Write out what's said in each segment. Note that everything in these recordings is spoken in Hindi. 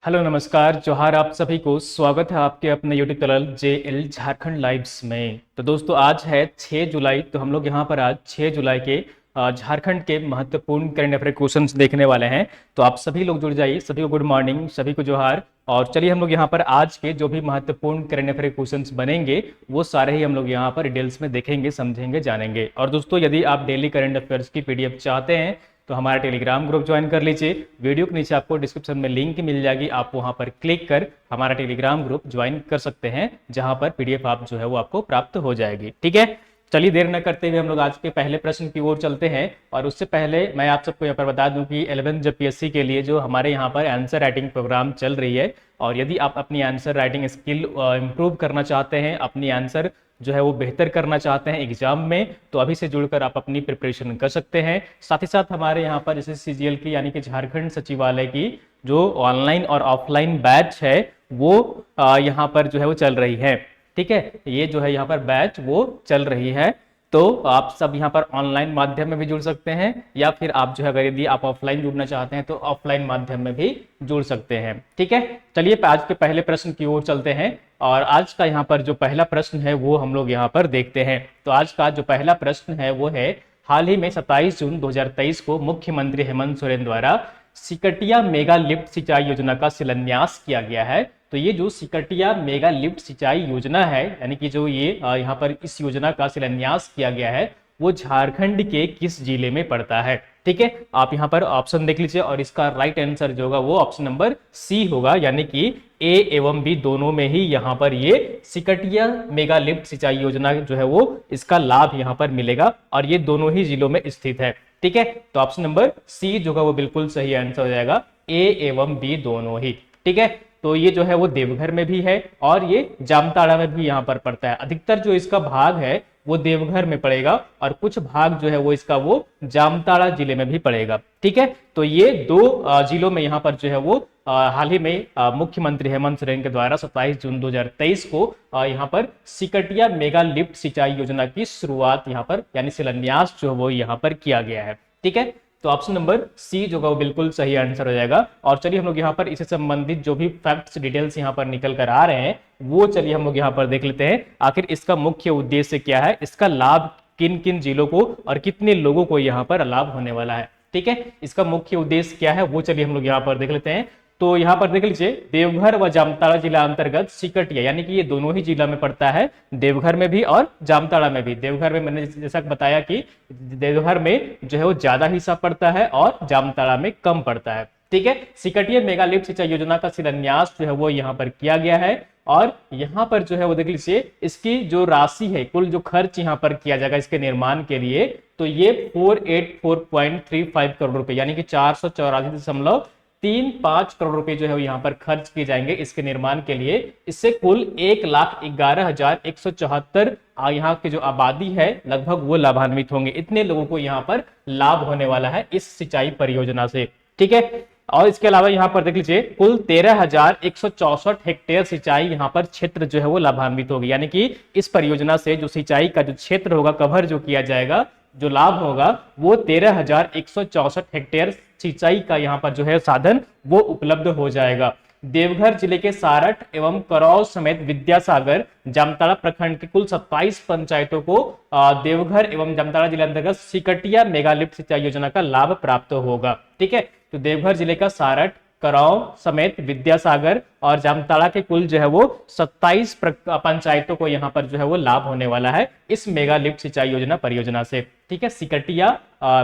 हेलो नमस्कार जोहार आप सभी को स्वागत है आपके अपने YouTube channel JL Jharkhand lives में। तो दोस्तों आज है 6 जुलाई। तो हम लोग यहाँ पर आज 6 जुलाई के झारखंड के महत्वपूर्ण करंट अफेयर क्वेश्चंस देखने वाले हैं। तो आप सभी लोग जुड़ जाइए। सभी को गुड मॉर्निंग, सभी को जोहार। और चलिए हम लोग यहाँ पर आज के जो भी महत्वपूर्ण करंट अफेयर क्वेश्चंस बनेंगे वो सारे ही हम लोग यहाँ पर डिटेल्स में देखेंगे, समझेंगे, जानेंगे। और दोस्तों यदि आप डेली करंट अफेयर्स की PDF चाहते हैं तो हमारा टेलीग्राम ग्रुप ज्वाइन कर लीजिए। वीडियो के नीचे आपको डिस्क्रिप्शन में लिंक मिल जाएगी, आप वहां पर क्लिक कर हमारा टेलीग्राम ग्रुप ज्वाइन कर सकते हैं, जहां पर PDF आप जो है वो आपको प्राप्त हो जाएगी। ठीक है, चलिए देर न करते हुए हम लोग आज के पहले प्रश्न की ओर चलते हैं। और उससे पहले मैं आप सबको यहाँ पर बता दूं कि 11 JPSC के लिए जो हमारे यहाँ पर आंसर राइटिंग प्रोग्राम चल रही है, और यदि आप अपनी आंसर राइटिंग स्किल इंप्रूव करना चाहते हैं, अपनी आंसर जो है वो बेहतर करना चाहते हैं एग्जाम में, तो अभी से जुड़कर आप अपनी प्रिपरेशन कर सकते हैं। साथ ही साथ हमारे यहाँ पर जैसे CGL की यानी कि झारखंड सचिवालय की जो ऑनलाइन और ऑफलाइन बैच है वो यहाँ पर जो है वो चल रही है। ठीक है, ये जो है यहाँ पर बैच वो चल रही है। तो आप सब यहाँ पर ऑनलाइन माध्यम में भी जुड़ सकते हैं, या फिर आप जो है अगर यदि आप ऑफलाइन जुड़ना चाहते हैं तो ऑफलाइन माध्यम में भी जुड़ सकते हैं। ठीक है, चलिए आज के पहले प्रश्न की ओर चलते हैं। और आज का यहाँ पर जो पहला प्रश्न है वो हम लोग यहाँ पर देखते हैं। तो आज का जो पहला प्रश्न है वो है, हाल ही में 27 जून 2023 को मुख्यमंत्री हेमंत सोरेन द्वारा सिकटिया मेगा लिफ्ट सिंचाई योजना का शिलान्यास किया गया है। तो ये जो सिकटिया मेगा लिफ्ट सिंचाई योजना है, यानी कि जो ये यहाँ पर इस योजना का शिलान्यास किया गया है, वो झारखंड के किस जिले में पड़ता है? ठीक है, आप यहाँ पर ऑप्शन देख लीजिए और इसका राइट आंसर जो होगा वो ऑप्शन नंबर सी होगा, यानी कि A एवं B दोनों में ही यहाँ पर ये सिकटिया मेगा लिफ्ट सिंचाई योजना जो है वो इसका लाभ यहाँ पर मिलेगा, और ये दोनों ही जिलों में स्थित है। ठीक है, तो ऑप्शन नंबर सी जो होगा वो बिल्कुल सही आंसर हो जाएगा, A एवं B दोनों ही। ठीक है, तो ये जो है वो देवघर में भी है और ये जामताड़ा में भी यहाँ पर पड़ता है। अधिकतर जो इसका भाग है वो देवघर में पड़ेगा, और कुछ भाग जो है वो इसका वो जामताड़ा जिले में भी पड़ेगा। ठीक है, तो ये दो जिलों में यहाँ पर जो है वो हाल ही में मुख्यमंत्री हेमंत सोरेन के द्वारा 27 जून 2023 को यहाँ पर सिकटिया मेगा लिफ्ट सिंचाई योजना की शुरुआत यहाँ पर यानी शिलान्यास जो वो यहाँ पर किया गया है। ठीक है, तो ऑप्शन नंबर सी जो है वो बिल्कुल सही आंसर हो जाएगा। और चलिए हम लोग यहाँ पर इससे संबंधित जो भी फैक्ट्स डिटेल्स यहाँ पर निकल कर आ रहे हैं वो चलिए हम लोग यहाँ पर देख लेते हैं। आखिर इसका मुख्य उद्देश्य क्या है, इसका लाभ किन किन जिलों को और कितने लोगों को यहाँ पर लाभ होने वाला है। ठीक है, इसका मुख्य उद्देश्य क्या है वो चलिए हम लोग यहाँ पर देख लेते हैं। तो यहाँ पर देख लीजिए, देवघर व जामताड़ा जिला अंतर्गत सिकटिया, यानी कि ये दोनों ही जिला में पड़ता है, देवघर में भी और जामताड़ा में भी। देवघर में मैंने जैसा बताया कि देवघर में जो है वो ज्यादा हिस्सा पड़ता है और जामताड़ा में कम पड़ता है। ठीक है, सिकटिया मेगा लिफ्ट सिंचाई योजना का शिलान्यास जो है वो यहाँ पर किया गया है, और यहाँ पर जो है वो देख लीजिए इसकी जो राशि है, कुल जो खर्च यहाँ पर किया जाएगा इसके निर्माण के लिए, तो ये 484.35 करोड़ रुपए यानी कि 484.35 करोड़ रुपए जो है यहाँ पर खर्च किए जाएंगे इसके निर्माण के लिए। इससे कुल 1,11,174 यहाँ की जो आबादी है लगभग वो लाभान्वित होंगे। इतने लोगों को यहाँ पर लाभ होने वाला है इस सिंचाई परियोजना से। ठीक है, और इसके अलावा यहाँ पर देख लीजिए कुल 13,164 हेक्टेयर सिंचाई यहाँ पर क्षेत्र जो है वो लाभान्वित होगी, यानी कि इस परियोजना से जो सिंचाई का जो क्षेत्र होगा, कवर जो किया जाएगा, जो लाभ होगा वो 13,164 हेक्टेयर सिंचाई का यहाँ पर जो है साधन वो उपलब्ध हो जाएगा। देवघर जिले के सारठ एवं करौल समेत विद्यासागर जामताड़ा प्रखंड के कुल 27 पंचायतों को देवघर एवं जामताड़ा जिले अंतर्गत सिकटिया मेगा लिफ्ट सिंचाई योजना का लाभ प्राप्त होगा। ठीक है, तो देवघर जिले का सारठ, कराव समेत विद्यासागर और जामताड़ा के कुल जो है वो 27 पंचायतों को यहाँ पर जो है वो लाभ होने वाला है इस मेगा लिफ्ट सिंचाई परियोजना से। ठीक है, सिकटिया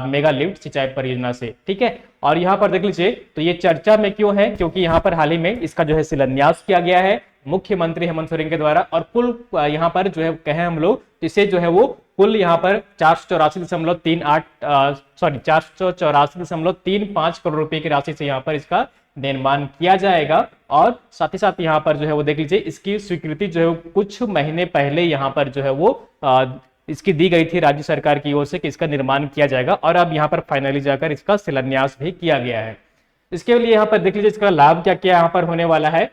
मेगा लिफ्ट सिंचाई परियोजना से। ठीक है, और यहाँ पर देख लीजिए, तो ये चर्चा में क्यों है, क्योंकि यहाँ पर हाल ही में इसका जो है शिलान्यास किया गया है मुख्यमंत्री हेमंत सोरेन के द्वारा, और कुल यहाँ पर जो है कहें हम लोग इसे जो है वो कुल यहाँ पर 484.35 करोड़ रुपए की राशि से यहाँ पर इसका निर्माण किया जाएगा। और साथ ही साथ यहाँ पर जो है वो देख लीजिए इसकी स्वीकृति जो है कुछ महीने पहले यहाँ पर जो है वो इसकी दी गई थी राज्य सरकार की ओर से कि इसका निर्माण किया जाएगा, और अब यहाँ पर फाइनली जाकर इसका शिलान्यास भी किया गया है। इसके लिए यहाँ पर देख लीजिए इसका लाभ क्या क्या यहाँ पर होने वाला है।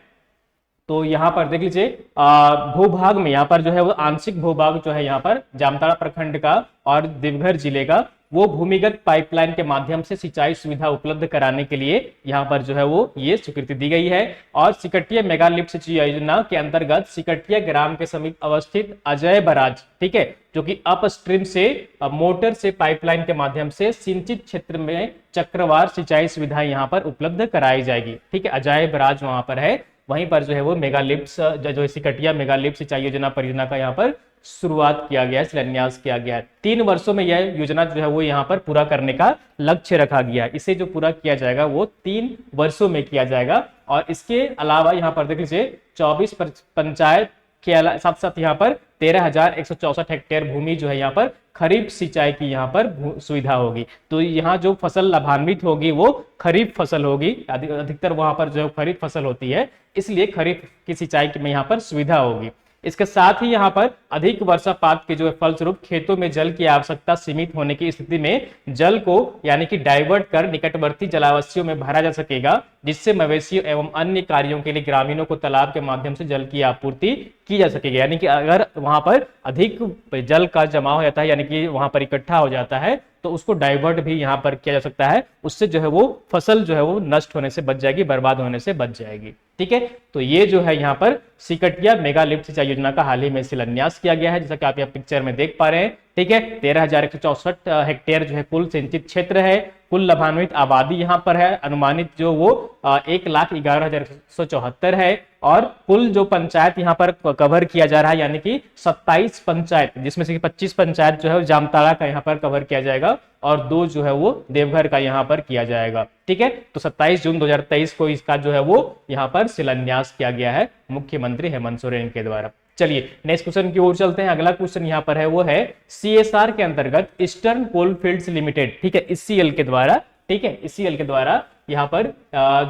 तो यहाँ पर देख लीजिए भूभाग में यहाँ पर जो है वो आंशिक भूभाग जो है यहाँ पर जामताड़ा प्रखंड का और देवघर जिले का वो भूमिगत पाइपलाइन के माध्यम से सिंचाई सुविधा उपलब्ध कराने के लिए यहाँ पर जो है वो ये स्वीकृति दी गई है। और सिकटिया मेगा लिफ्ट सिंचाई योजना के अंतर्गत सिकटिया ग्राम के समीप अवस्थित अजय बराज, ठीक है, जो कि अपस्ट्रीम से मोटर से पाइपलाइन के माध्यम से सिंचित क्षेत्र में चक्रवार सिंचाई सुविधा यहाँ पर उपलब्ध कराई जाएगी। ठीक है, अजय बराज वहां पर है, वहीं पर जो है वो मेगा लिफ्ट जो सिकटिया मेगा लिफ्ट सिंचाई योजना परियोजना का यहाँ पर शुरुआत किया गया है, शिलान्यास किया गया है। 3 वर्षों में यह योजना जो है वो यहाँ पर पूरा करने का लक्ष्य रखा गया है। इसे जो पूरा किया जाएगा वो 3 वर्षों में किया जाएगा। और इसके अलावा यहाँ पर देख लीजिए 24 पंचायत के साथ साथ यहाँ पर 13,164 हेक्टेयर भूमि जो है यहाँ पर खरीफ सिंचाई की यहाँ पर सुविधा होगी। तो यहाँ जो फसल लाभान्वित होगी वो खरीफ फसल होगी, अधिकतर वहां पर जो खरीफ फसल होती है, इसलिए खरीफ की सिंचाई में यहाँ पर सुविधा होगी। इसके साथ ही यहाँ पर अधिक वर्षापात के जो है फलस्वरूप खेतों में जल की आवश्यकता सीमित होने की स्थिति में जल को यानी कि डाइवर्ट कर निकटवर्ती जलाशयों में भरा जा सकेगा, जिससे मवेशियों एवं अन्य कार्यों के लिए ग्रामीणों को तालाब के माध्यम से जल की आपूर्ति की जा सकेगी। यानी कि अगर वहां पर अधिक जल का जमा हो जाता है, यानी कि वहां पर इकट्ठा हो जाता है, तो उसको डाइवर्ट भी यहाँ पर किया जा सकता है। उससे जो है वो फसल जो है वो नष्ट होने से बच जाएगी, बर्बाद होने से बच जाएगी। ठीक है, तो ये जो है यहाँ पर सिकटिया मेगा लिफ्ट सिंचाई योजना का हाल ही में शिलान्यास किया गया है, जैसा कि आप यहाँ पिक्चर में देख पा रहे हैं। ठीक है, 13,164 हेक्टेयर जो है कुल सिंचित क्षेत्र है। कुल लाभान्वित आबादी यहाँ पर है अनुमानित जो वो 1,11,174 है। और कुल जो पंचायत यहाँ पर कवर किया जा रहा है, यानी कि 27 पंचायत, जिसमें से 25 पंचायत जो है जामताड़ा का यहाँ पर कवर किया जाएगा और 2 जो है वो देवघर का यहाँ पर किया जाएगा। ठीक है, तो 27 जून 2023 को इसका जो है वो यहाँ पर शिलान्यास किया गया है मुख्यमंत्री हेमंत सोरेन के द्वारा। चलिए नेक्स्ट क्वेश्चन की ओर चलते हैं। अगला क्वेश्चन यहाँ पर है वो है CSR के अंतर्गत ईस्टर्न कोलफील्ड्स लिमिटेड, ठीक है, ECL के द्वारा, ठीक है, ECL के द्वारा यहाँ पर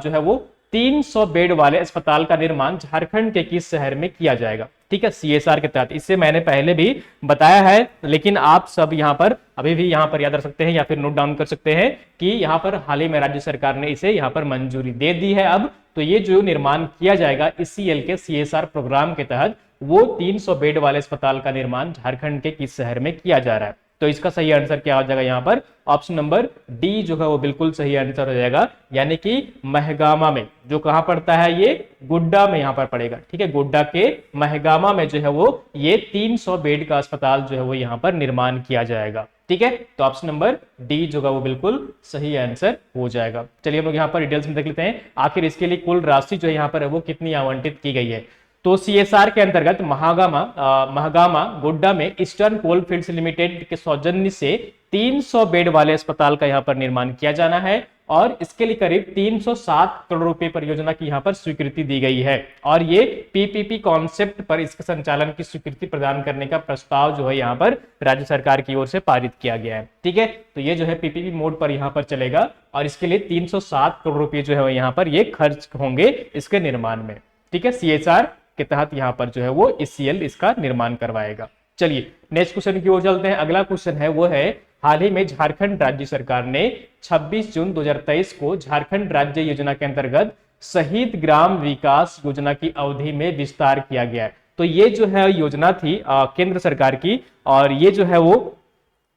जो है वो 300 बेड वाले अस्पताल का निर्माण झारखंड के किस शहर में किया जाएगा। ठीक है, CSR के तहत, इससे मैंने पहले भी बताया है, लेकिन आप सब यहाँ पर अभी भी यहाँ पर याद रख सकते हैं या फिर नोट डाउन कर सकते हैं कि यहाँ पर हाल ही में राज्य सरकार ने इसे यहाँ पर मंजूरी दे दी है। अब तो ये जो निर्माण किया जाएगा ECL के CSR प्रोग्राम के तहत, वो 300 बेड वाले अस्पताल का निर्माण झारखंड के किस शहर में किया जा रहा है। तो इसका सही आंसर क्या हो जाएगा, यहाँ पर ऑप्शन नंबर डी जो है वो बिल्कुल सही आंसर हो जाएगा, यानी कि महगामा में, जो कहां पड़ता है, ये गोड्डा में यहाँ पर पड़ेगा। ठीक है, गोड्डा के महगामा में जो है वो ये 300 बेड का अस्पताल जो है वो यहाँ पर निर्माण किया जाएगा। ठीक है, तो ऑप्शन नंबर डी जो है वो बिल्कुल सही आंसर हो जाएगा। चलिए हम लोग यहाँ पर डिटेल्स में देख लेते हैं, आखिर इसके लिए कुल राशि जो है यहाँ पर है वो कितनी आवंटित की गई है। तो CSR के अंतर्गत महागामा गोड्डा में ईस्टर्न कोलफील्ड्स लिमिटेड के सौजन्य से 300 बेड वाले अस्पताल का यहाँ पर निर्माण किया जाना है और इसके लिए करीब 307 करोड़ रुपए परियोजना की यहाँ पर स्वीकृति दी गई है। और ये PPP कॉन्सेप्ट पर इसके संचालन की स्वीकृति प्रदान करने का प्रस्ताव जो है यहाँ पर राज्य सरकार की ओर से पारित किया गया है। ठीक है, तो ये जो है PPP मोड पर यहाँ पर चलेगा और इसके लिए 307 करोड़ रुपए जो है यहाँ पर ये खर्च होंगे इसके निर्माण में। ठीक है, CSR के तहत यहाँ पर जो है वो ECL इसका निर्माण करवाएगा। चलिए नेक्स्ट क्वेश्चन की ओर चलते हैं। अगला क्वेश्चन है वो है, हाल ही में झारखंड राज्य सरकार ने 26 जून 2023 को झारखंड राज्य योजना के अंतर्गत शहीद ग्राम विकास योजना की अवधि में विस्तार किया गया है। तो ये जो है योजना थी केंद्र सरकार की, और ये जो है वो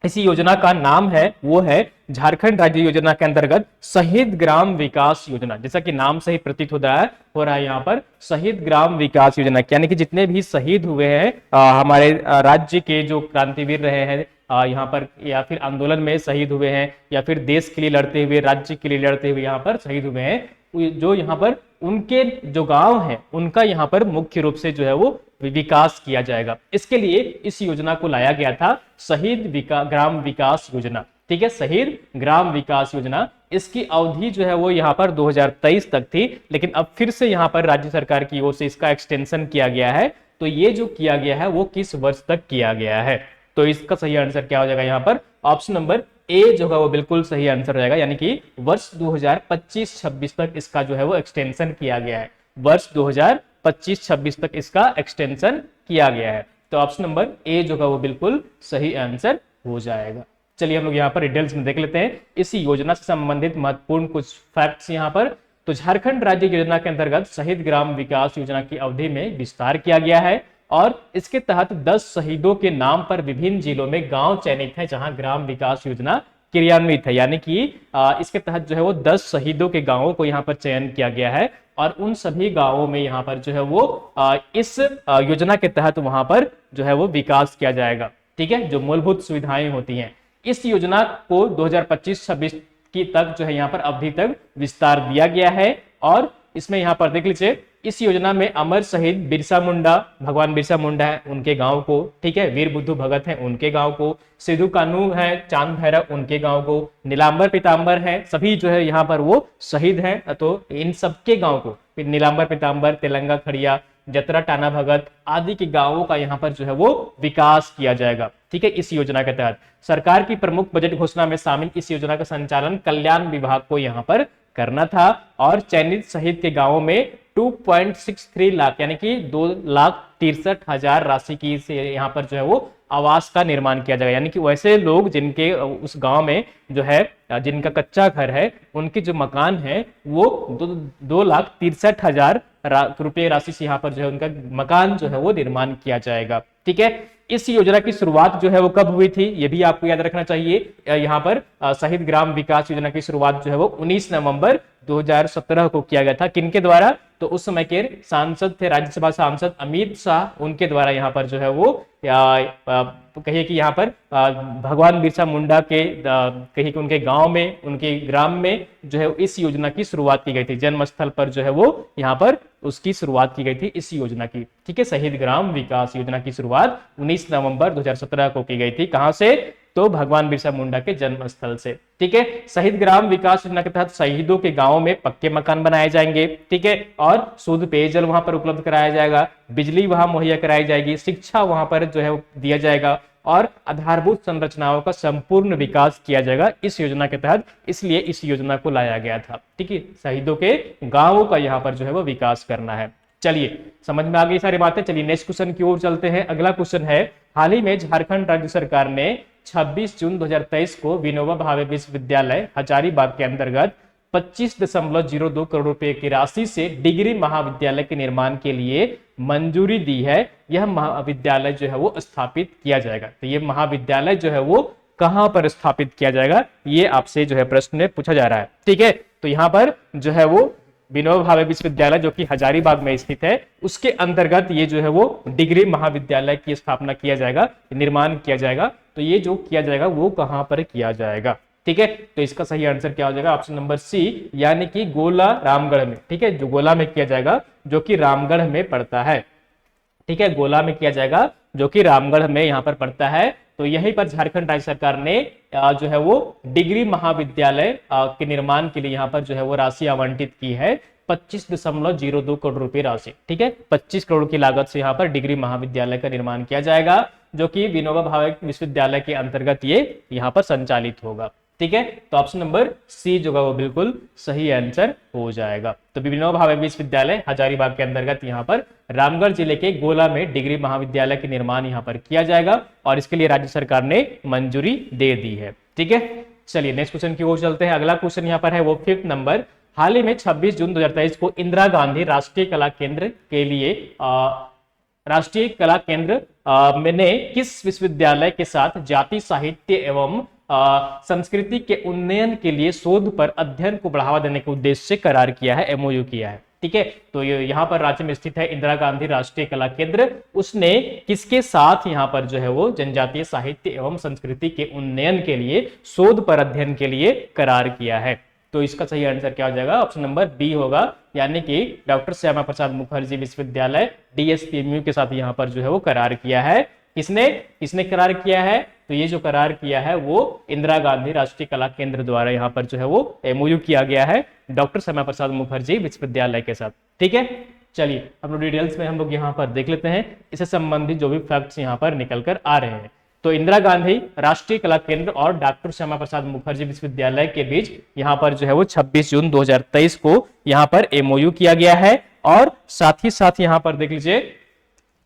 इसी योजना का नाम है वो है झारखंड राज्य योजना के अंतर्गत शहीद ग्राम विकास योजना। जैसा कि नाम से ही प्रतीत हो रहा है यहाँ पर शहीद ग्राम विकास योजना, यानी कि जितने भी शहीद हुए हैं हमारे राज्य के जो क्रांतिवीर रहे हैं यहाँ पर, या फिर आंदोलन में शहीद हुए हैं, या फिर देश के लिए लड़ते हुए, राज्य के लिए लड़ते हुए यहाँ पर शहीद हुए हैं, जो यहाँ पर उनके जो गांव हैं उनका यहाँ पर मुख्य रूप से जो है वो विकास किया जाएगा। इसके लिए इस योजना को लाया गया था शहीद ग्राम विकास योजना। ठीक है, शहीद ग्राम विकास योजना, इसकी अवधि जो है वो यहाँ पर 2023 तक थी, लेकिन अब फिर से यहाँ पर राज्य सरकार की ओर से इसका एक्सटेंशन किया गया है। तो ये जो किया गया है वो किस वर्ष तक किया गया है, तो इसका सही आंसर क्या हो जाएगा, यहाँ पर ऑप्शन नंबर ए जो है वो बिल्कुल सही आंसर रहेगा, यानी कि वर्ष 2025-26 तक इसका जो है वो एक्सटेंशन किया गया है। वर्ष 2025-26 तक इसका एक्सटेंशन किया गया है, तो ऑप्शन नंबर ए जो है वो बिल्कुल सही आंसर हो जाएगा। चलिए हम लोग यहाँ पर डिटेल्स में देख लेते हैं इस योजना से संबंधित महत्वपूर्ण कुछ फैक्ट्स यहाँ पर। तो झारखंड राज्य योजना के अंतर्गत शहीद ग्राम विकास योजना की अवधि में विस्तार किया गया है और इसके तहत 10 शहीदों के नाम पर विभिन्न जिलों में गांव चयनित है जहां ग्राम विकास योजना क्रियान्वित है, यानी कि इसके तहत जो है वो 10 शहीदों के गांवों को यहाँ पर चयन किया गया है और उन सभी गांवों में यहाँ पर जो है वो इस योजना के तहत वहां पर जो है वो विकास किया जाएगा। ठीक है, जो मूलभूत सुविधाएं होती हैं, इस योजना को 2025-26 की तक जो है यहाँ पर अवधि तक विस्तार दिया गया है। और इसमें यहाँ पर देख लीजिए, इस योजना में अमर शहीद बिरसा मुंडा, भगवान बिरसा मुंडा है उनके गांव को, ठीक है, वीर बुद्धू भगत है उनके गांव को, सिद्धू कान्हू है, चांद भैरव उनके गांव को, नीलांबर पीतांबर है, सभी जो है यहाँ पर वो शहीद हैं, तो इन सबके गांव को, नीलांबर पीतांबर, तेलंगा खड़िया, जतरा टाना भगत आदि के गांवों का यहाँ पर जो है वो विकास किया जाएगा। ठीक है, इस योजना के तहत सरकार की प्रमुख बजट घोषणा में शामिल इस योजना का संचालन कल्याण विभाग को यहाँ पर करना था और चयनित शहीद के गांवों में 2.63 लाख यानी कि 2,63,000 राशि की से यहाँ पर जो है वो आवास का निर्माण किया जाएगा। यानी कि वैसे लोग जिनके उस गांव में जो है जिनका कच्चा घर है, उनके जो मकान है वो 2,63,000 रुपये राशि से यहाँ पर जो है उनका मकान जो है वो निर्माण किया जाएगा। ठीक है, इस योजना की शुरुआत जो है वो कब हुई थी, ये भी आपको याद रखना चाहिए। यहाँ पर शहीद ग्राम विकास योजना की शुरुआत जो है वो 19 नवंबर 2017 को किया गया था। किनके द्वारा, तो उस समय के सांसद थे, राज्यसभा सांसद अमित शाह, उनके द्वारा यहाँ पर जो है वो कहिए कि यहाँ पर भगवान बिरसा मुंडा के कहिए कि उनके गांव में, उनके ग्राम में जो है इस योजना की शुरुआत की गई थी। जन्म स्थल पर जो है वो यहाँ पर उसकी शुरुआत की गई थी इस योजना की। ठीक है, शहीद ग्राम विकास योजना की शुरुआत 19 नवंबर 2017 को की गई थी। कहां से, तो भगवान बिरसा मुंडा के जन्म स्थल से। ठीक है, शहीद ग्राम विकास योजना के तहत शहीदों के गांवों में पक्के मकान बनाए जाएंगे। ठीक है, और शुद्ध पेयजल वहां पर उपलब्ध कराया जाएगा, बिजली वहां मुहैया कराई जाएगी, शिक्षा वहां पर जो है दिया जाएगा और आधारभूत संरचनाओं का संपूर्ण विकास किया जाएगा इस योजना के तहत। इसलिए इस योजना को लाया गया था। ठीक है, शहीदों के गांवों का यहाँ पर जो है वो विकास करना है। चलिए, समझ में आ गई सारी बातें। चलिए नेक्स्ट क्वेश्चन की ओर चलते हैं। अगला क्वेश्चन है, हाल ही में झारखंड राज्य सरकार ने 26 जून 2023 को विनोबा भावे विश्वविद्यालय हजारीबाग के अंतर्गत 25.02 करोड़ रुपए की राशि से डिग्री महाविद्यालय के निर्माण के लिए मंजूरी दी है। यह महाविद्यालय जो है वो स्थापित किया जाएगा। तो ये महाविद्यालय जो है वो कहां पर स्थापित किया जाएगा, ये आपसे जो है प्रश्न में पूछा जा रहा है। ठीक है, तो यहाँ पर जो है वो विनोबा भावे विश्वविद्यालय जो कि हजारीबाग में स्थित है, उसके अंतर्गत ये जो है वो डिग्री महाविद्यालय की स्थापना किया जाएगा, निर्माण किया जाएगा। तो ये जो किया जाएगा वो कहां पर किया जाएगा। ठीक है, तो इसका सही आंसर क्या हो जाएगा, ऑप्शन नंबर सी, यानी कि गोला रामगढ़ में। ठीक है, जो गोला में किया जाएगा, जो कि रामगढ़ में पड़ता है। ठीक है, गोला में किया जाएगा जो कि रामगढ़ में यहाँ पर पड़ता है। तो यहीं पर झारखंड राज्य सरकार ने जो है वो डिग्री महाविद्यालय के निर्माण के लिए यहाँ पर जो है वो राशि आवंटित की है, 25.02 करोड़ रुपए राशि। ठीक है, 25 करोड़ की लागत से यहाँ पर डिग्री महाविद्यालय का निर्माण किया जाएगा, जो कि विनोबा भावे विश्वविद्यालय के अंतर्गत ये यहाँ पर संचालित होगा। ठीक है, तो ऑप्शन नंबर सी जो है वो बिल्कुल सही आंसर हो जाएगा। तो विनोबा भावे विश्वविद्यालय हजारीबाग के अंतर्गत यहाँ पर रामगढ़ जिले के गोला में डिग्री महाविद्यालय के निर्माण यहाँ पर किया जाएगा और इसके लिए राज्य सरकार ने मंजूरी दे दी है। ठीक है, चलिए नेक्स्ट क्वेश्चन की ओर चलते हैं। अगला क्वेश्चन यहाँ पर है वो 5th नंबर, हाल ही में 26 जून 2023 को इंदिरा गांधी राष्ट्रीय कला केंद्र के लिए राष्ट्रीय कला केंद्र ने किस विश्वविद्यालय के साथ जाति साहित्य एवं संस्कृति के उन्नयन के लिए शोध पर अध्ययन को बढ़ावा देने के उद्देश्य से करार किया है, एमओयू किया है। ठीक है, तो यहाँ पर राज्य में स्थित है इंदिरा गांधी राष्ट्रीय कला केंद्र। उसने किसके साथ यहाँ पर जो है वो जनजातीय साहित्य एवं संस्कृति के उन्नयन के लिए शोध पर अध्ययन के लिए करार किया है। तो इसका सही आंसर क्या हो जाएगा, ऑप्शन नंबर बी होगा, यानी कि डॉक्टर श्यामा प्रसाद मुखर्जी विश्वविद्यालय डीएसपीएमयू के साथ यहाँ पर जो है वो करार किया है। किसने करार किया है, तो ये जो करार किया है वो इंदिरा गांधी राष्ट्रीय कला केंद्र द्वारा यहाँ पर जो है वो एमओयू किया गया है डॉक्टर श्यामा प्रसाद मुखर्जी विश्वविद्यालय के साथ। ठीक है, चलिए हम लोग डिटेल्स में हम लोग यहाँ पर देख लेते हैं, इससे संबंधित जो भी फैक्ट्स यहाँ पर निकल कर आ रहे हैं। तो इंदिरा गांधी राष्ट्रीय कला केंद्र और डॉक्टर श्यामा प्रसाद मुखर्जी विश्वविद्यालय के बीच यहाँ पर जो है वो 26 जून 2023 को यहाँ पर एमओयू किया गया है और साथ ही साथ यहाँ पर देख लीजिए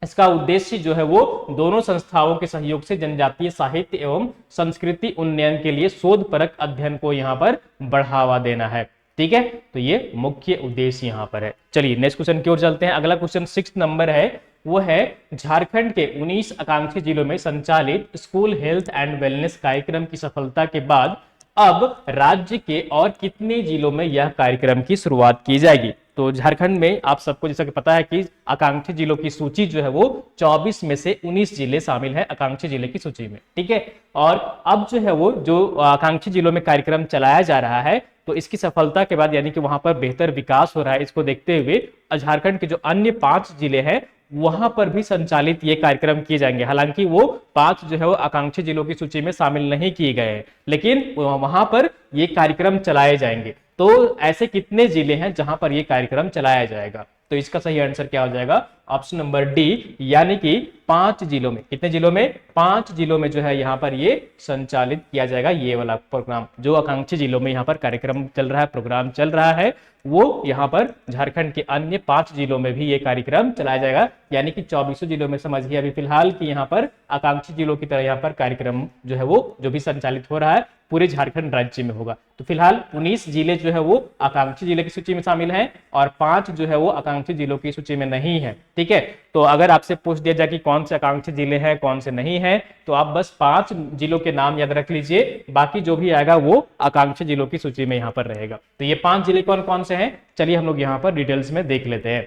इसका उद्देश्य जो है वो दोनों संस्थाओं के सहयोग से जनजातीय साहित्य एवं संस्कृति उन्नयन के लिए शोधपरक अध्ययन को यहाँ पर बढ़ावा देना है। ठीक है, तो ये मुख्य उद्देश्य यहाँ पर है। चलिए नेक्स्ट क्वेश्चन की ओर चलते हैं। अगला क्वेश्चन 6th नंबर है, वो है झारखंड के 19 आकांक्षी जिलों में संचालित स्कूल हेल्थ एंड वेलनेस कार्यक्रम की सफलता के बाद अब राज्य के और कितने जिलों में यह कार्यक्रम की शुरुआत की जाएगी। तो झारखंड में आप सबको जैसा कि पता है कि आकांक्षी जिलों की सूची जो है वो 24 में से 19 जिले शामिल है आकांक्षी जिले की सूची में, ठीक है। और अब जो है वो जो आकांक्षी जिलों में कार्यक्रम चलाया जा रहा है, तो इसकी सफलता के बाद यानी कि वहां पर बेहतर विकास हो रहा है, इसको देखते हुए झारखंड के जो अन्य 5 जिले हैं वहां पर भी संचालित ये कार्यक्रम किए जाएंगे। हालांकि वो 5 जो है वो आकांक्षी जिलों की सूची में शामिल नहीं किए गए हैं, लेकिन वहां पर ये कार्यक्रम चलाए जाएंगे। तो ऐसे कितने जिले हैं जहां पर ये कार्यक्रम चलाया जाएगा? तो इसका सही आंसर क्या हो जाएगा? ऑप्शन नंबर डी, यानी कि 5 जिलों में। कितने जिलों में? 5 जिलों में जो है यहाँ पर ये संचालित किया जाएगा ये वाला प्रोग्राम। जो आकांक्षी जिलों में यहाँ पर कार्यक्रम चल रहा है, प्रोग्राम चल रहा है, वो यहाँ पर झारखंड के अन्य 5 जिलों में भी ये कार्यक्रम चलाया जाएगा। यानी कि 24 जिलों में समझिए अभी फिलहाल कि यहाँ पर आकांक्षी जिलों की तरह यहाँ पर कार्यक्रम जो है वो जो भी संचालित हो रहा है पूरे झारखंड राज्य में होगा। तो फिलहाल 19 जिले जो है वो आकांक्षी जिले की सूची में शामिल हैं और 5 जो है वो आकांक्षी जिलों की सूची में नहीं है, ठीक है। तो अगर आपसे पूछ दिया जाए कि कौन से आकांक्षी जिले हैं कौन से नहीं है, तो आप बस 5 जिलों के नाम याद रख लीजिए, बाकी जो भी आएगा वो आकांक्षी जिलों की सूची में यहाँ पर रहेगा। तो ये 5 जिले कौन कौन से हैं, चलिए हम लोग यहाँ पर डिटेल्स में देख लेते हैं।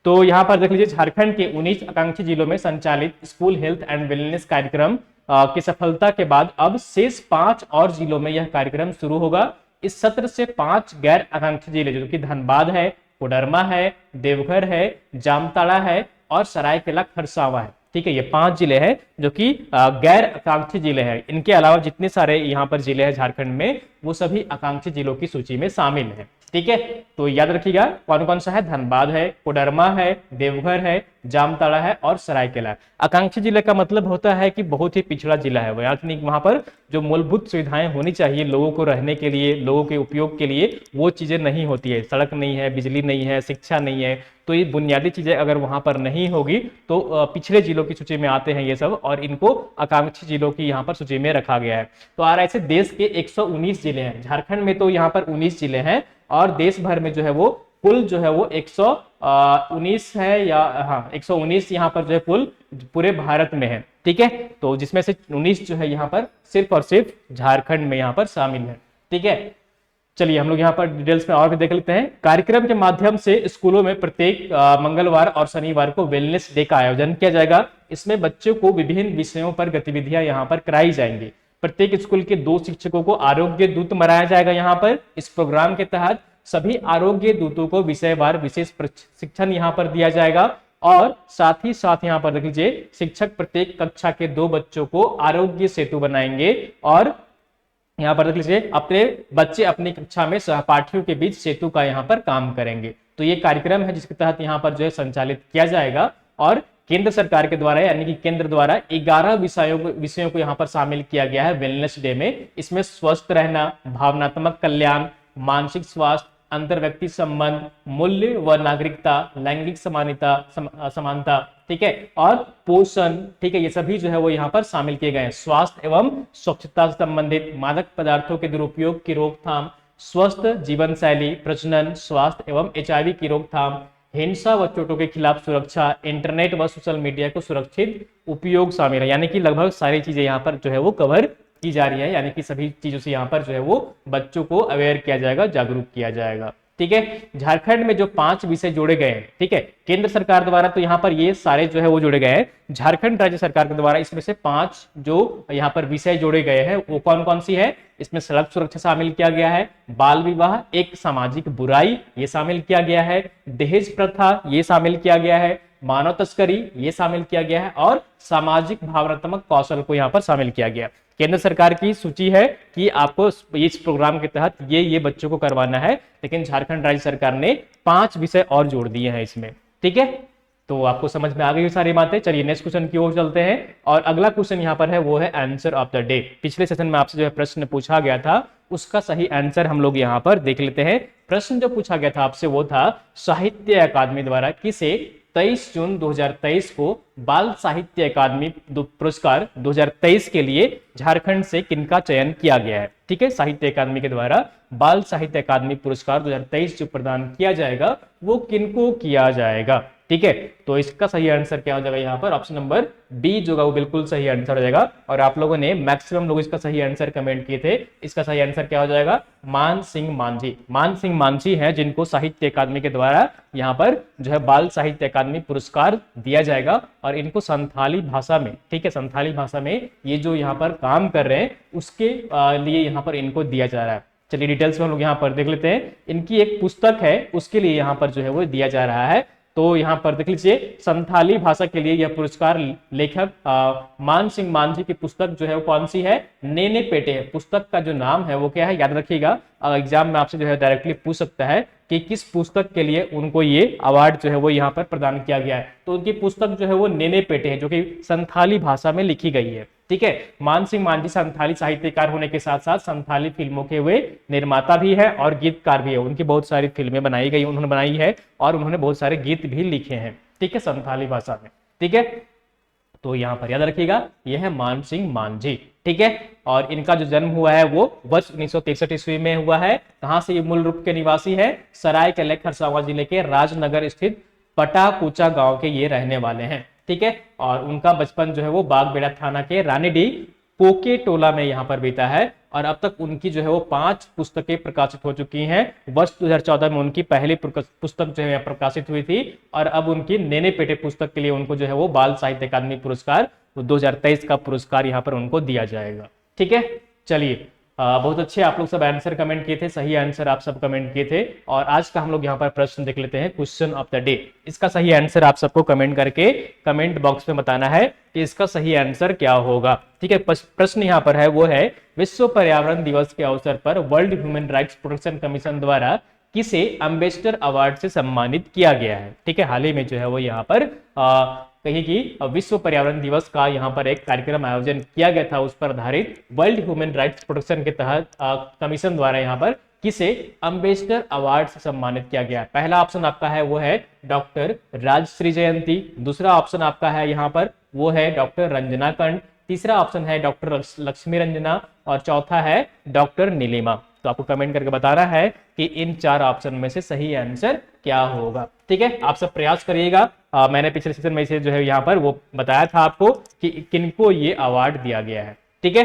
तो यहाँ पर देख लीजिए, झारखंड के 19 आकांक्षी जिलों में संचालित स्कूल हेल्थ एंड वेलनेस कार्यक्रम की सफलता के बाद अब शेष 5 और जिलों में यह कार्यक्रम शुरू होगा। इस सत्र से 5 गैर आकांक्षी जिले जो कि धनबाद है, कोडरमा है, देवघर है, जामताड़ा है और सरायकेला खरसावां है, ठीक है। ये 5 जिले हैं जो कि गैर आकांक्षी जिले हैं। इनके अलावा जितने सारे यहाँ पर जिले हैं झारखंड में वो सभी आकांक्षी जिलों की सूची में शामिल है, ठीक है। तो याद रखिएगा कौन कौन सा है, धनबाद है, कोडरमा है, देवघर है, जामताड़ा है और सरायकेला। आकांक्षी जिले का मतलब होता है कि बहुत ही पिछड़ा जिला है, वहां पर जो मूलभूत सुविधाएं होनी चाहिए लोगों को रहने के लिए, लोगों के उपयोग के लिए, वो चीजें नहीं होती है। सड़क नहीं है, बिजली नहीं है, शिक्षा नहीं है। तो ये बुनियादी चीजें अगर वहां पर नहीं होगी तो पिछड़े जिलों की सूची में आते हैं ये सब, और इनको आकांक्षी जिलों की यहाँ पर सूची में रखा गया है। तो और ऐसे देश के 119 जिले हैं, झारखंड में तो यहाँ पर 19 जिले हैं और देश भर में जो है वो कुल जो है वो 119 है, या हाँ 119 यहाँ पर जो है कुल पूरे भारत में है, ठीक है। तो जिसमें से 19 जो है यहाँ पर सिर्फ और सिर्फ झारखंड में यहाँ पर शामिल है, ठीक है। चलिए हम लोग यहाँ पर डिटेल्स में और भी देख लेते हैं। कार्यक्रम के माध्यम से स्कूलों में प्रत्येक मंगलवार और शनिवार को वेलनेस डे का आयोजन किया जाएगा। इसमें बच्चों को विभिन्न विषयों पर गतिविधियां यहाँ पर कराई जाएंगी। प्रत्येक स्कूल के 2 शिक्षकों को आरोग्य दूत बनाया जाएगा यहाँ पर। इस प्रोग्राम के तहत सभी आरोग्य दूतों को विषयवार विशेष प्रशिक्षण यहाँ पर दिया जाएगा और साथ ही साथ यहाँ पर देख लीजिए, शिक्षक प्रत्येक कक्षा के 2 बच्चों को आरोग्य सेतु बनाएंगे और यहाँ पर देख लीजिए अपने बच्चे अपनी कक्षा में सहपाठियों के बीच सेतु का यहाँ पर काम करेंगे। तो ये कार्यक्रम है जिसके तहत यहाँ पर जो है संचालित किया जाएगा और केंद्र सरकार के द्वारा यानी कि केंद्र द्वारा 11 विषयों को यहाँ पर शामिल किया गया है वेलनेस डे में। इसमें स्वस्थ रहना, भावनात्मक कल्याण, मानसिक स्वास्थ्य, अंतर व्यक्ति संबंध, मूल्य व नागरिकता, लैंगिक समानता, ठीक है, और पोषण, ठीक है, ये सभी जो है वो यहाँ पर शामिल किए गए हैं। स्वास्थ्य एवं स्वच्छता से संबंधित, मादक पदार्थों के दुरुपयोग की रोकथाम, स्वस्थ जीवन शैली, प्रजनन, स्वास्थ्य एवं HIV की रोकथाम, हिंसा व चोटों के खिलाफ सुरक्षा, इंटरनेट व सोशल मीडिया को सुरक्षित उपयोग शामिल है। यानी कि लगभग सारी चीजें यहाँ पर जो है वो कवर की जा रही है, यानी कि सभी चीजों से यहाँ पर जो है वो बच्चों को अवेयर किया जाएगा, जागरूक किया जाएगा, ठीक है। झारखंड में जो 5 विषय जोड़े गए हैं, ठीक है, केंद्र सरकार द्वारा तो यहाँ पर ये सारे जो है वो जोड़े गए हैं। झारखंड राज्य सरकार के द्वारा इसमें से 5 जो यहाँ पर विषय जोड़े गए हैं वो कौन कौन सी है? इसमें सड़क सुरक्षा शामिल किया गया है, बाल विवाह एक सामाजिक बुराई ये शामिल किया गया है, दहेज प्रथा ये शामिल किया गया है, मानव तस्करी ये शामिल किया गया है और सामाजिक भावनात्मक कौशल को यहाँ पर शामिल किया गया। केंद्र सरकार की सूची है कि आपको इस प्रोग्राम के तहत ये बच्चों को करवाना है, लेकिन झारखंड राज्य सरकार ने 5 विषय और जोड़ दिए हैं इसमें, ठीक है। तो आपको समझ में आ गई सारी बातें। चलिए नेक्स्ट क्वेश्चन की ओर चलते हैं और अगला क्वेश्चन यहाँ पर है वो है आंसर ऑफ द डे। पिछले सेशन में आपसे जो है प्रश्न पूछा गया था उसका सही आंसर हम लोग यहाँ पर देख लेते हैं। प्रश्न जो पूछा गया था आपसे वो था, साहित्य अकादमी द्वारा किसे 23 जून 2023 को बाल साहित्य अकादमी पुरस्कार 2023 के लिए झारखंड से किनका चयन किया गया है? ठीक है, साहित्य अकादमी के द्वारा बाल साहित्य अकादमी पुरस्कार 2023 जो प्रदान किया जाएगा वो किनको किया जाएगा? ठीक है, तो इसका सही आंसर क्या हो जाएगा यहाँ पर, ऑप्शन नंबर बी जो होगा वो बिल्कुल सही आंसर हो जाएगा। और आप लोगों ने मैक्सिमम लोग इसका सही आंसर कमेंट किए थे, इसका सही आंसर क्या हो जाएगा, मान सिंह मांझी। मान सिंह मांझी है जिनको साहित्य अकादमी के द्वारा यहाँ पर जो है बाल साहित्य अकादमी पुरस्कार दिया जाएगा, और इनको संथाली भाषा में, ठीक है, संथाली भाषा में ये जो यहाँ पर काम कर रहे हैं उसके लिए यहाँ पर इनको दिया जा रहा है। चलिए डिटेल्स में हम लोग यहाँ पर देख लेते हैं। इनकी एक पुस्तक है उसके लिए यहाँ पर जो है वो दिया जा रहा है। तो यहाँ पर देख लीजिए, संथाली भाषा के लिए यह पुरस्कार लेखक मान सिंह मांझी की पुस्तक जो है वो कौन सी है, नेने पेटे है। पुस्तक का जो नाम है वो क्या है, याद रखिएगा, एग्जाम में आपसे जो है डायरेक्टली पूछ सकता है कि किस पुस्तक के लिए उनको ये अवार्ड जो है वो यहाँ पर प्रदान किया गया है। तो उनकी पुस्तक जो है वो नेने पेटे है, जो कि संथाली भाषा में लिखी गई है। ठीक है, मान सिंह मांझी संथाली साहित्यकार होने के साथ साथ संथाली फिल्मों के वे निर्माता भी है और गीतकार भी है। उनकी बहुत सारी फिल्में बनाई गई, उन्होंने बनाई है, और उन्होंने बहुत सारे गीत भी लिखे हैं, ठीक है, संथाली भाषा में। ठीक है, तो यहाँ पर याद रखिएगा यह है मान सिंह मांझी। ठीक है, और इनका जो जन्म हुआ है वो वर्ष 1963 ईस्वी में हुआ है। कहां से ये मूल रूप के निवासी है, सरायकेला खरसावां जिले के राजनगर स्थित पटाकूचा गांव के ये रहने वाले हैं। ठीक है, और उनका बचपन जो है वो बागबेड़ा थाना के रानीडी पोके टोला में यहाँ पर बीता है, और अब तक उनकी जो है वो 5 पुस्तकें प्रकाशित हो चुकी हैं। वर्ष 2014 में उनकी पहली पुस्तक जो है प्रकाशित हुई थी, और अब उनकी नेने पेटे पुस्तक के लिए उनको जो है वो बाल साहित्य अकादमी पुरस्कार 2023 का पुरस्कार यहाँ पर उनको दिया जाएगा। ठीक है, चलिए बहुत अच्छे आप लोग सब आंसर कमेंट किए थे, सही आंसर आप सब कमेंट किए थे। और आज का हम लोग यहाँ पर प्रश्न देख लेते हैं, क्वेश्चन ऑफ द डे। इसका सही आंसर आप सबको कमेंट करके कमेंट बॉक्स में बताना है कि इसका सही आंसर क्या होगा। ठीक है, प्रश्न यहाँ पर है वो है, विश्व पर्यावरण दिवस के अवसर पर world human rights protection commission द्वारा किसे एम्बेसडर अवार्ड से सम्मानित किया गया है। ठीक है, हाल ही में जो है वो यहाँ पर कही कि विश्व पर्यावरण दिवस का यहाँ पर एक कार्यक्रम आयोजन किया गया था, उस पर आधारित वर्ल्ड ह्यूमन राइट्स प्रोटेक्शन के तहत कमीशन द्वारा यहाँ पर किसे एम्बेसडर अवार्ड से सम्मानित किया गया। पहला ऑप्शन आपका है वो है डॉक्टर राजश्री जयंती, दूसरा ऑप्शन आपका है यहाँ पर वो है डॉक्टर रंजना कंठ, तीसरा ऑप्शन है डॉक्टर लक्ष्मी रंजना, और चौथा है डॉक्टर नीलिमा। तो आपको कमेंट करके बताना है कि इन 4 ऑप्शन में से सही आंसर क्या होगा। ठीक है, आप सब प्रयास करिएगा। मैंने पिछले सेशन में से जो है यहाँ पर वो बताया था आपको कि किनको ये अवार्ड दिया गया है। ठीक है,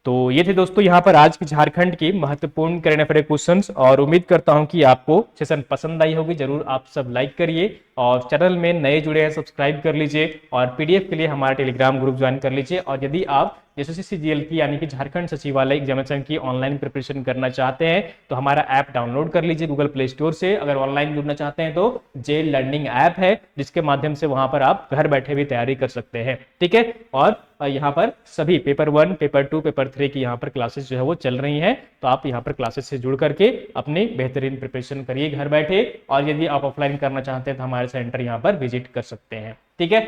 तो ये थे दोस्तों यहाँ पर आज की झारखंड की महत्वपूर्ण करंट अफेयर क्वेश्चंस, और उम्मीद करता हूँ कि आपको सेशन पसंद आई होगी। जरूर आप सब लाइक करिए, और चैनल में नए जुड़े हैं सब्सक्राइब कर लीजिए, और पीडीएफ के लिए हमारा टेलीग्राम ग्रुप ज्वाइन कर लीजिए। और यदि आप एसएससी की यानी कि झारखंड सचिवालय एग्जामिनेशन की ऑनलाइन प्रिपरेशन करना चाहते हैं तो हमारा ऐप डाउनलोड कर लीजिए गूगल प्ले स्टोर से। अगर ऑनलाइन जुड़ना चाहते हैं तो जेल लर्निंग ऐप है, जिसके माध्यम से वहां पर आप घर बैठे भी तैयारी कर सकते हैं। ठीक है, और यहाँ पर सभी पेपर 1, पेपर 2, पेपर 3 की यहाँ पर क्लासेस जो है वो चल रही हैं, तो आप यहाँ पर क्लासेस से जुड़ करके अपनी बेहतरीन प्रिपरेशन करिए घर बैठे। और यदि आप ऑफलाइन करना चाहते हैं तो हमारे सेंटर यहाँ पर विजिट कर सकते हैं। ठीक है,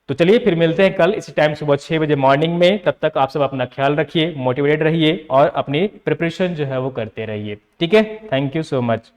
तो चलिए फिर मिलते हैं कल इसी टाइम सुबह 6 बजे मॉर्निंग में। तब तक आप सब अपना ख्याल रखिए, मोटिवेटेड रहिए, और अपनी प्रिपरेशन जो है वो करते रहिए। ठीक है, थैंक यू सो मच।